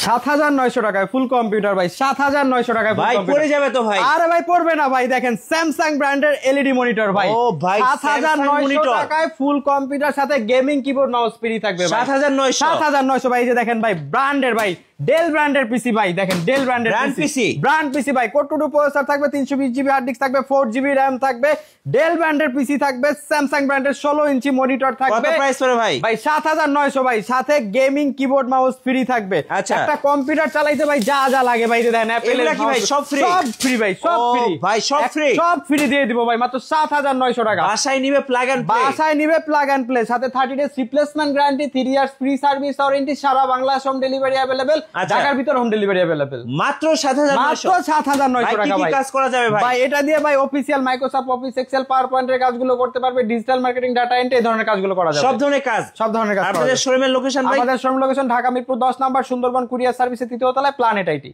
7900 টাকায় ফুল কম্পিউটার ভাই, 7900 টাকায় ভাই পড়ে যাবে তো ভাই। আরে ভাই পড়বে না ভাই, দেখেন স্যামসাং ব্র্যান্ডের এলইডি মনিটর ভাই। ও ভাই 7900 টাকায় ফুল কম্পিউটার সাথে গেমিং কিবোর্ড মাউস ফ্রি থাকবে ভাই। 7900 ভাই। যে দেখেন ভাই ব্র্যান্ডের ভাই ডেল ব্র্যান্ডের পিসি ভাই, দেখেন ডেল ব্র্যান্ডের ব্র্যান্ড পিসি ভাই। কোর টু প্রসেসর থাকবে, 320 জিবি হার্ড ডিস্ক থাকবে, 4 জিবি র‍্যাম থাকবে, ডেল ব্র্যান্ডের পিসি থাকবে, স্যামসাং ব্র্যান্ডের 16 ইঞ্চি মনিটর থাকবে। কত প্রাইস পড়ে ভাই? ভাই 7900 ভাই, সাথে গেমিং কিবোর্ড মাউস ফ্রি থাকবে। একটা কম্পিউটার চালাইতে ভাই যা যা লাগে ভাই, দেখেন অ্যাপল এর কি ভাই সব ফ্রি? সব ফ্রি ভাই, সব ফ্রি ভাই, সব ফ্রি, সব ফ্রি দিয়ে দিব ভাই মাত্র 7900 টাকা। বাসায় নিবে প্লাগ এন্ড প্লে, বাসায় নিবে প্লাগ এন্ড প্লে, সাথে 30 days replacement guarantee, 3 years free service warranty, সারা বাংলাদেশ হোম ডেলিভারি अवेलेबल, ঢাকার ভিতর হোম ডেলিভারি अवेलेबल। মাত্র 7900 টাকা ভাই। কি কাজ করা যাবে ভাই? ভাই এটা দিয়ে ভাই অফিশিয়াল মাইক্রোসফট অফিস, এক্সেল, পাওয়ার পয়েন্টের কাজগুলো করতে পারবে, ডিজিটাল মার্কেটিং, ডাটা এন্ট্রি, এই ধরনের কাজগুলো করা যাবে। সব ধরনের কাজ, সব ধরনের কাজ। আপনাদের শোরুমের লোকেশন ভাই? আমাদের showroom location Dhaka Mirpur 10 number, Sundarban courier সার্ভিসের 3য় তলায়, প্ল্যানেট আইটি।